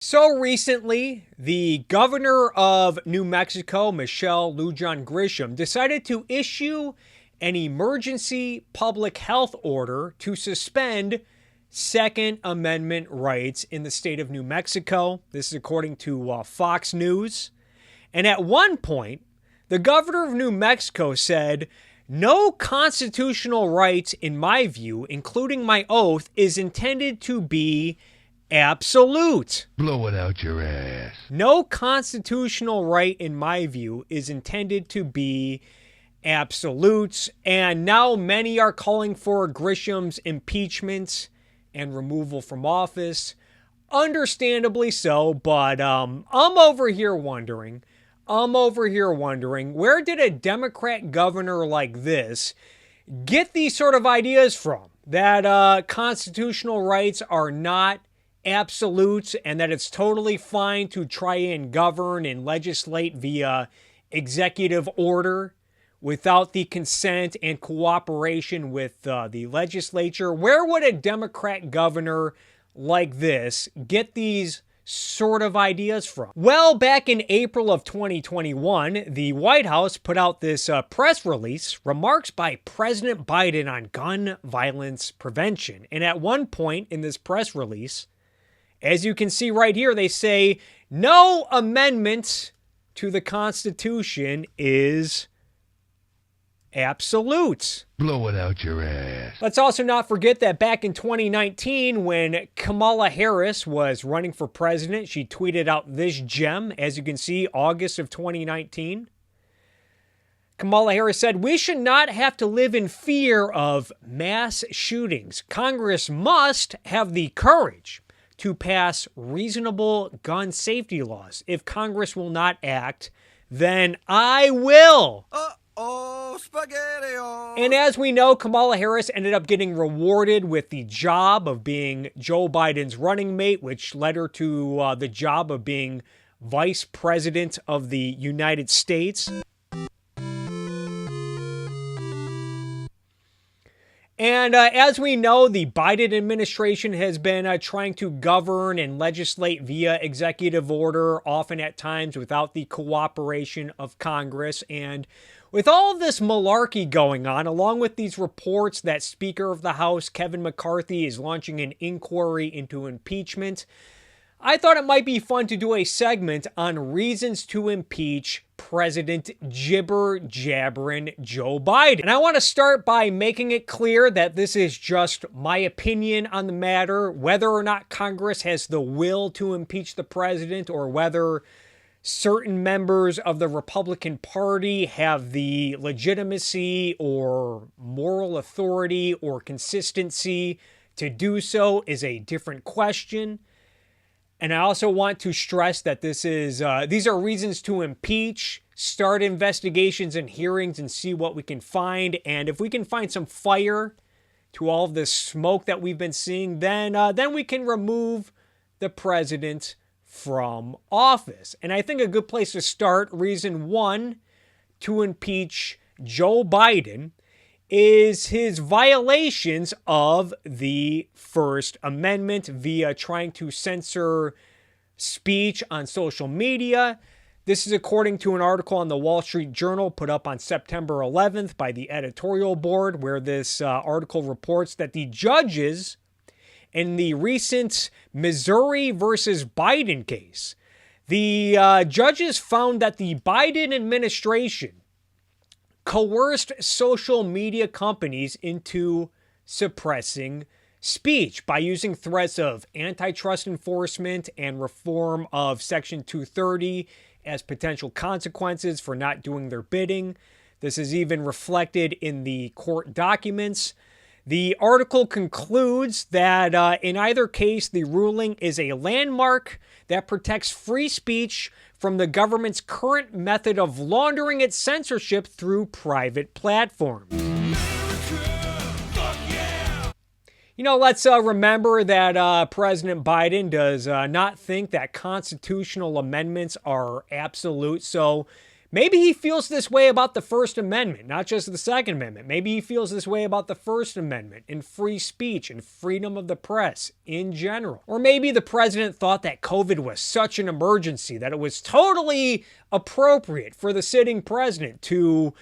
So recently, the governor of New Mexico, Michelle Lujan Grisham, decided to issue an emergency public health order to suspend Second Amendment rights in the state of New Mexico. This is according to Fox News. And at one point, the governor of New Mexico said, "No constitutional right, in my view, including my oath, is intended to be absolute." Blow it out your ass. No constitutional right, in my view, is intended to be absolute. And now many are calling for Grisham's impeachment and removal from office. Understandably so, but I'm over here wondering, where did a Democrat governor like this get these sort of ideas from? That constitutional rights are not absolute and that it's totally fine to try and govern and legislate via executive order without the consent and cooperation with the legislature. Where would a Democrat governor like this get these sort of ideas from? Well, back in April of 2021, the White House put out this press release, remarks by President Biden on gun violence prevention. And at one point in this press release, as you can see right here, they say no amendment to the Constitution is absolute. Blow it out your ass. Let's also not forget that back in 2019, when Kamala Harris was running for president, she tweeted out this gem, as you can see, August of 2019. Kamala Harris said, "We should not have to live in fear of mass shootings. Congress must have the courage to pass reasonable gun safety laws. If Congress will not act, then I will." Spaghetti-O. And as we know, Kamala Harris ended up getting rewarded with the job of being Joe Biden's running mate, which led her to the job of being Vice President of the United States. And as we know, the Biden administration has been trying to govern and legislate via executive order, often at times without the cooperation of Congress. And with all of this malarkey going on, along with these reports that Speaker of the House Kevin McCarthy is launching an inquiry into impeachment, I thought it might be fun to do a segment on reasons to impeach President Jibber-Jabberin Joe Biden. And I want to start by making it clear that this is just my opinion on the matter, whether or not Congress has the will to impeach the president or whether certain members of the Republican Party have the legitimacy or moral authority or consistency to do so is a different question. And I also want to stress that these are reasons to impeach, start investigations and hearings and see what we can find. And if we can find some fire to all of this smoke that we've been seeing, then we can remove the president from office. And I think a good place to start, reason one to impeach Joe Biden, is his violations of the First Amendment via trying to censor speech on social media. This is according to an article on the Wall Street Journal put up on September 11th by the editorial board, where this article reports that the judges in the recent Missouri versus Biden case, the judges found that the Biden administration coerced social media companies into suppressing speech by using threats of antitrust enforcement and reform of Section 230 as potential consequences for not doing their bidding. This is even reflected in the court documents. The article concludes that in either case, the ruling is a landmark that protects free speech from the government's current method of laundering its censorship through private platforms. You know, let's remember that President Biden does not think that constitutional amendments are absolute. So Maybe he feels this way about the First Amendment, not just the Second Amendment. Maybe he feels this way about the First Amendment and free speech and freedom of the press in general. Or maybe the president thought that COVID was such an emergency that it was totally appropriate for the sitting president to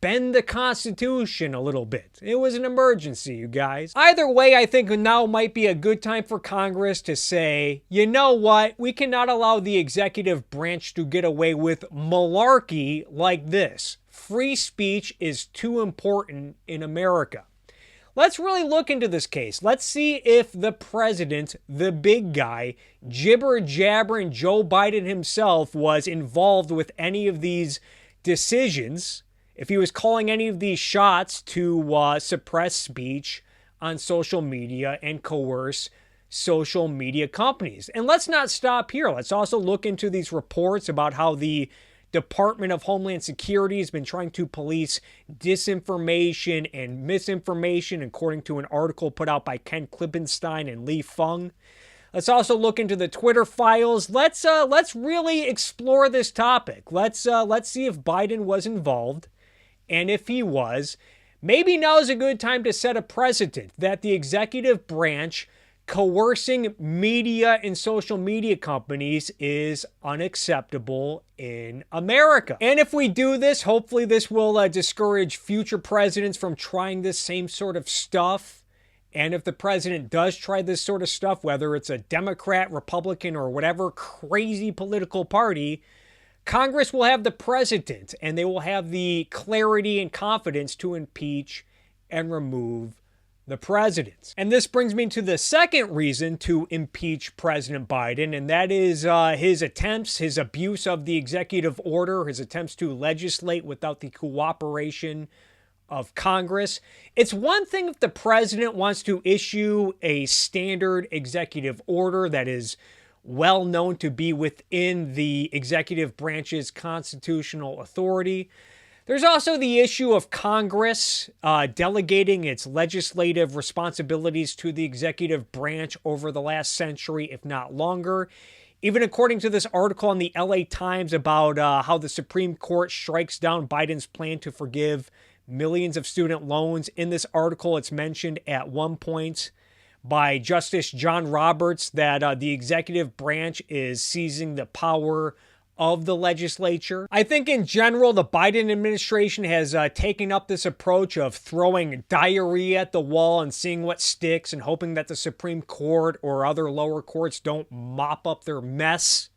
bend the Constitution a little bit. It was an emergency, you guys. Either way, I think now might be a good time for Congress to say, you know what? We cannot allow the executive branch to get away with malarkey like this. Free speech is too important in America. Let's really look into this case. Let's see if the president, the big guy, jibber-jabbering Joe Biden himself, was involved with any of these decisions, if he was calling any of these shots to suppress speech on social media and coerce social media companies. And let's not stop here. Let's also look into these reports about how the Department of Homeland Security has been trying to police disinformation and misinformation, according to an article put out by Ken Klippenstein and Lee Fung. Let's also look into the Twitter files. Let's really explore this topic. Let's see if Biden was involved. And if he was, maybe now is a good time to set a precedent that the executive branch coercing media and social media companies is unacceptable in America. And if we do this, hopefully this will discourage future presidents from trying this same sort of stuff. And if the president does try this sort of stuff, whether it's a Democrat, Republican, or whatever crazy political party, Congress will have the precedent and they will have the clarity and confidence to impeach and remove the president. And this brings me to the second reason to impeach President Biden, and that is his attempts, his abuse of the executive order, his attempts to legislate without the cooperation of Congress. It's one thing if the president wants to issue a standard executive order that is well known to be within the executive branch's constitutional authority. There's also the issue of Congress delegating its legislative responsibilities to the executive branch over the last century, if not longer. Even according to this article in the LA Times about how the Supreme Court strikes down Biden's plan to forgive millions of student loans. In this article, it's mentioned at one point by Justice John Roberts that the executive branch is seizing the power of the legislature. I think in general, the Biden administration has taken up this approach of throwing diarrhea at the wall and seeing what sticks and hoping that the Supreme Court or other lower courts don't mop up their mess.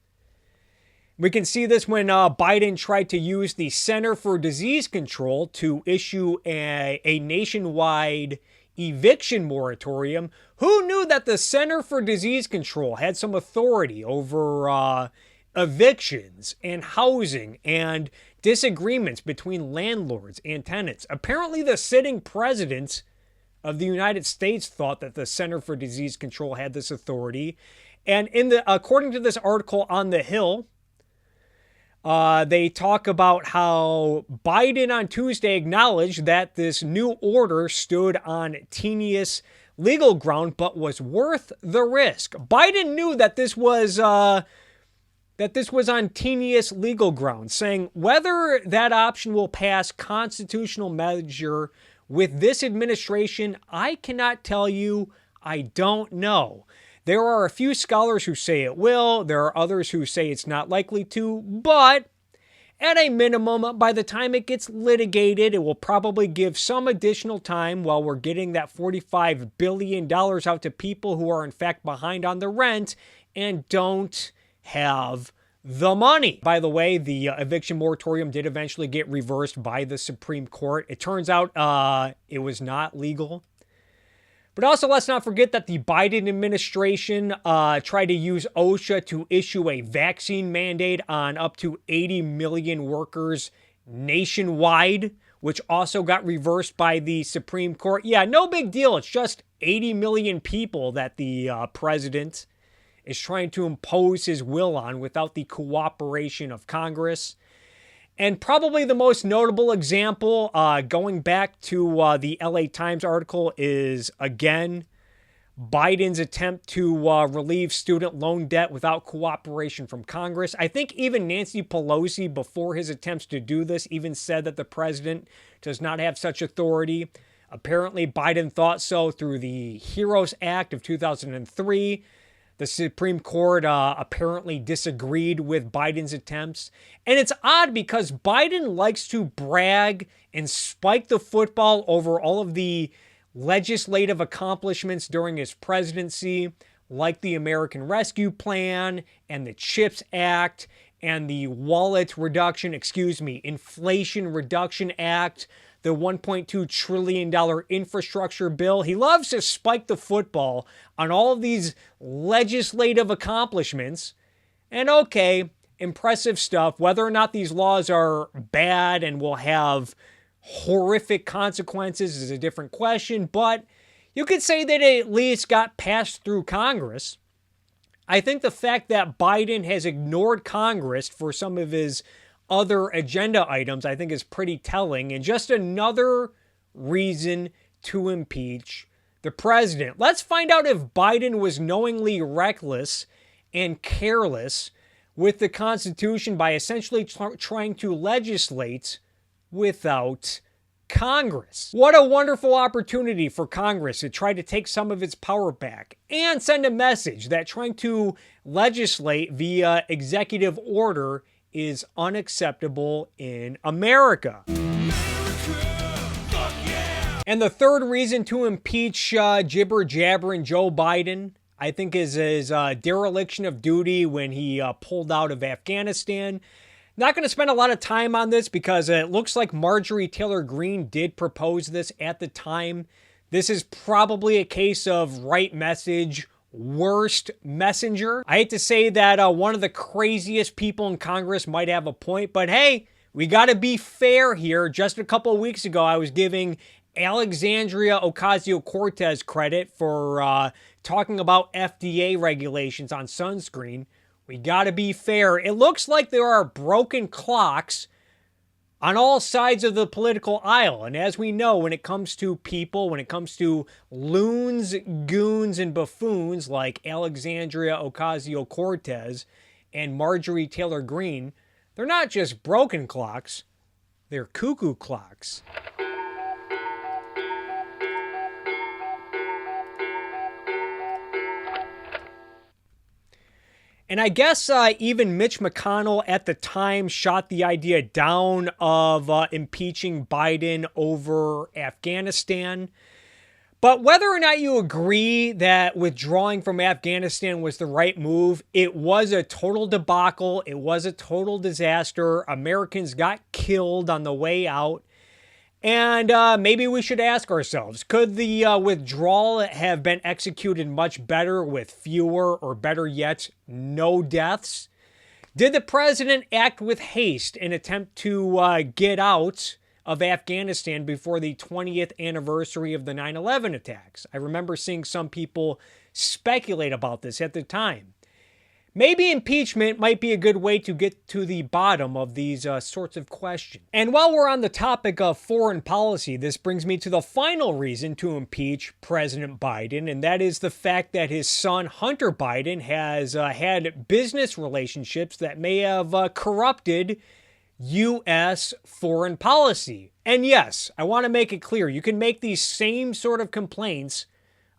We can see this when Biden tried to use the Center for Disease Control to issue a nationwide eviction moratorium. Who knew that the Center for Disease Control had some authority over evictions and housing and disagreements between landlords and tenants? Apparently, the sitting president of the United States thought that the Center for Disease Control had this authority. And according to this article on The Hill, they talk about how Biden on Tuesday acknowledged that this new order stood on tenuous legal ground, but was worth the risk. Biden knew that this was on tenuous legal ground, saying whether that option will pass constitutional measure with this administration, I cannot tell you. I don't know. There are a few scholars who say it will. There are others who say it's not likely to. But at a minimum, by the time it gets litigated, it will probably give some additional time while we're getting that $45 billion out to people who are in fact behind on the rent and don't have the money. By the way, the eviction moratorium did eventually get reversed by the Supreme Court. It turns out it was not legal. But also, let's not forget that the Biden administration tried to use OSHA to issue a vaccine mandate on up to 80 million workers nationwide, which also got reversed by the Supreme Court. Yeah, no big deal. It's just 80 million people that the president is trying to impose his will on without the cooperation of Congress. And probably the most notable example, going back to the LA Times article, is, again, Biden's attempt to relieve student loan debt without cooperation from Congress. I think even Nancy Pelosi, before his attempts to do this, even said that the president does not have such authority. Apparently, Biden thought so through the HEROES Act of 2003. The Supreme Court apparently disagreed with Biden's attempts. And it's odd because Biden likes to brag and spike the football over all of the legislative accomplishments during his presidency, like the American Rescue Plan and the CHIPS Act and the Inflation Reduction Act, the $1.2 trillion infrastructure bill. He loves to spike the football on all of these legislative accomplishments. And okay, impressive stuff. Whether or not these laws are bad and will have horrific consequences is a different question, but you could say that it at least got passed through Congress. I think the fact that Biden has ignored Congress for some of his other agenda items, I think is pretty telling, and just another reason to impeach the president. Let's find out if Biden was knowingly reckless and careless with the Constitution by essentially trying to legislate without Congress. What a wonderful opportunity for Congress to try to take some of its power back and send a message that trying to legislate via executive order is unacceptable in America. And the third reason to impeach jibber-jabbering Joe Biden, I think, is his dereliction of duty when he pulled out of Afghanistan. Not going to spend a lot of time on this because it looks like Marjorie Taylor Greene did propose this at the time. This is probably a case of right message, worst messenger. I hate to say that one of the craziest people in Congress might have a point, but hey, we got to be fair here. Just a couple of weeks ago, I was giving Alexandria Ocasio-Cortez credit for talking about FDA regulations on sunscreen. We got to be fair. It looks like there are broken clocks on all sides of the political aisle. And as we know, when it comes to people, when it comes to loons, goons, and buffoons like Alexandria Ocasio-Cortez and Marjorie Taylor Greene, they're not just broken clocks, they're cuckoo clocks. And I guess even Mitch McConnell at the time shot the idea down of impeaching Biden over Afghanistan. But whether or not you agree that withdrawing from Afghanistan was the right move, it was a total debacle. It was a total disaster. Americans got killed on the way out. And maybe we should ask ourselves, could the withdrawal have been executed much better with fewer or better yet, no deaths? Did the president act with haste in attempt to get out of Afghanistan before the 20th anniversary of the 9/11 attacks? I remember seeing some people speculate about this at the time. Maybe impeachment might be a good way to get to the bottom of these sorts of questions. And while we're on the topic of foreign policy, this brings me to the final reason to impeach President Biden, and that is the fact that his son, Hunter Biden, has had business relationships that may have corrupted U.S. foreign policy. And yes, I want to make it clear, you can make these same sort of complaints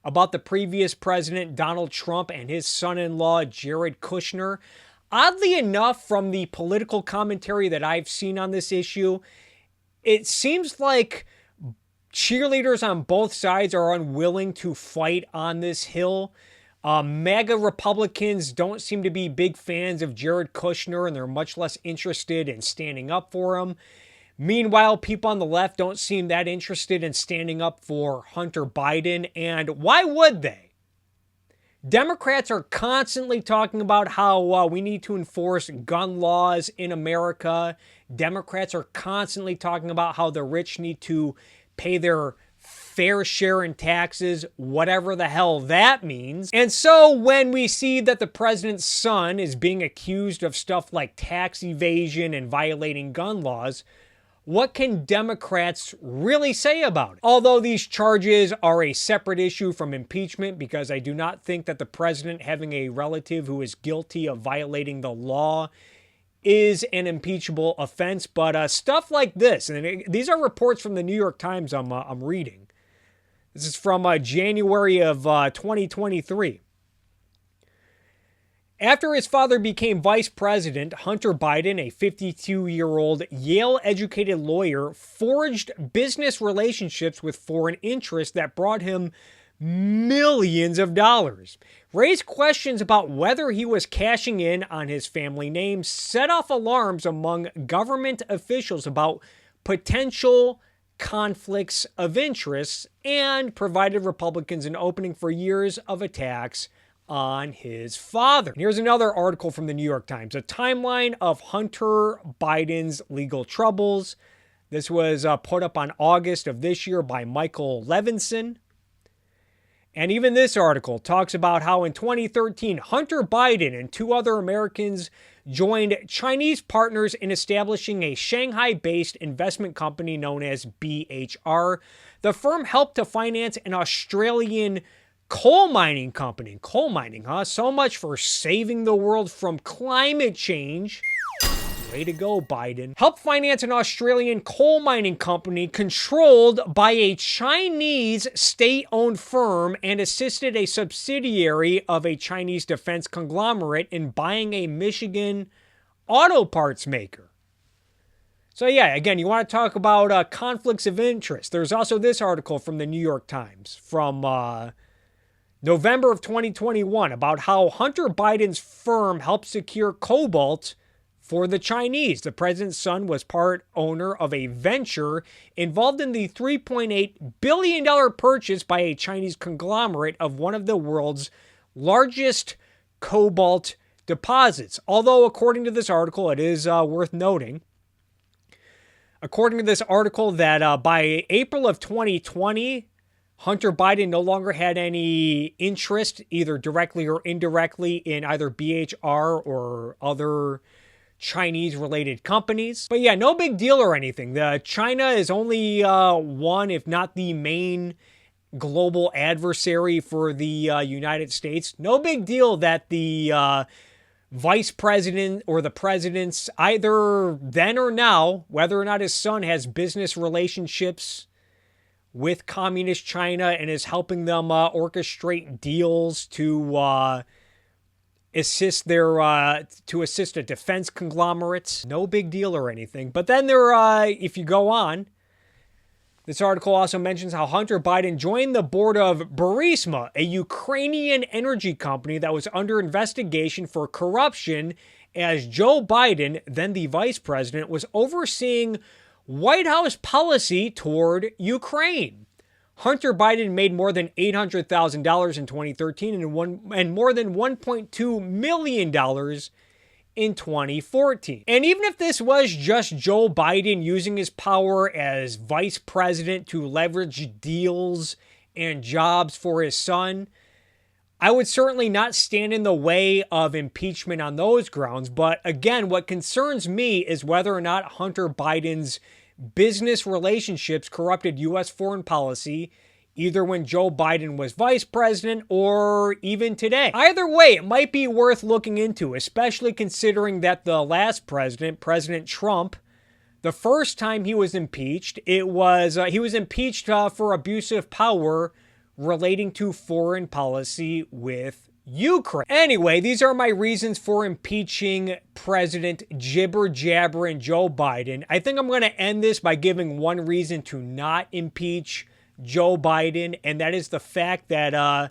about the previous president, Donald Trump, and his son-in-law, Jared Kushner. Oddly enough, from the political commentary that I've seen on this issue, it seems like cheerleaders on both sides are unwilling to fight on this hill. MAGA Republicans don't seem to be big fans of Jared Kushner, and they're much less interested in standing up for him. Meanwhile, people on the left don't seem that interested in standing up for Hunter Biden, and why would they? Democrats are constantly talking about how we need to enforce gun laws in America. Democrats are constantly talking about how the rich need to pay their fair share in taxes, whatever the hell that means. And so when we see that the president's son is being accused of stuff like tax evasion and violating gun laws, what can Democrats really say about it? Although these charges are a separate issue from impeachment, because I do not think that the president having a relative who is guilty of violating the law is an impeachable offense. But stuff like this, and these are reports from the New York Times I'm reading. This is from January of 2023. After his father became vice president, Hunter Biden, a 52-year-old Yale-educated lawyer, forged business relationships with foreign interests that brought him millions of dollars, raised questions about whether he was cashing in on his family name, set off alarms among government officials about potential conflicts of interest, and provided Republicans an opening for years of attacks on his father. And here's another article from the New York Times, a timeline of Hunter Biden's legal troubles. This was put up on August of this year by Michael Levinson. And even this article talks about how in 2013, Hunter Biden and two other Americans joined Chinese partners in establishing a Shanghai-based investment company known as BHR. The firm helped to finance an Australian coal mining company. Coal mining, huh? So much for saving the world from climate change. Way to go, Biden. Helped finance an Australian coal mining company controlled by a Chinese state-owned firm and assisted a subsidiary of a Chinese defense conglomerate in buying a Michigan auto parts maker. So yeah, again, you want to talk about conflicts of interest. There's also this article from the New York Times from November of 2021 about how Hunter Biden's firm helped secure cobalt for the Chinese. The president's son was part owner of a venture involved in the $3.8 billion purchase by a Chinese conglomerate of one of the world's largest cobalt deposits. Although, according to this article, it is worth noting, according to this article, that by April of 2020, Hunter Biden no longer had any interest, either directly or indirectly, in either BHR or other Chinese-related companies. But yeah, no big deal or anything. China is only one, if not the main global adversary for the United States. No big deal that the vice president or the president's, either then or now, whether or not his son has business relationships with communist China and is helping them orchestrate deals to assist a defense conglomerate. No big deal or anything. But then if you go on, this article also mentions how Hunter Biden joined the board of Burisma, a Ukrainian energy company that was under investigation for corruption, as Joe Biden, then the vice president, was overseeing White House policy toward Ukraine. Hunter Biden made more than $800,000 in 2013 and more than $1.2 million in 2014. And even if this was just Joe Biden using his power as vice president to leverage deals and jobs for his son, I would certainly not stand in the way of impeachment on those grounds. But again, what concerns me is whether or not Hunter Biden's business relationships corrupted U.S. foreign policy, either when Joe Biden was vice president or even today. Either way, it might be worth looking into, especially considering that the last president, President Trump, the first time he was impeached, he was impeached for abuse of power relating to foreign policy with Ukraine. Anyway, these are my reasons for impeaching President Jibber Jabber and Joe Biden. I think I'm going to end this by giving one reason to not impeach Joe Biden, and that is the fact that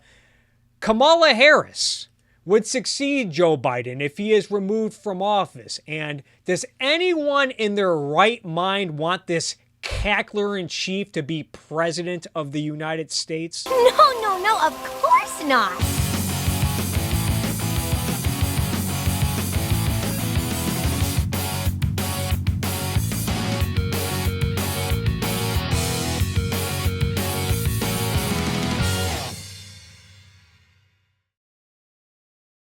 Kamala Harris would succeed Joe Biden if he is removed from office. And does anyone in their right mind want this cackler-in-chief to be president of the United States? No, of course not.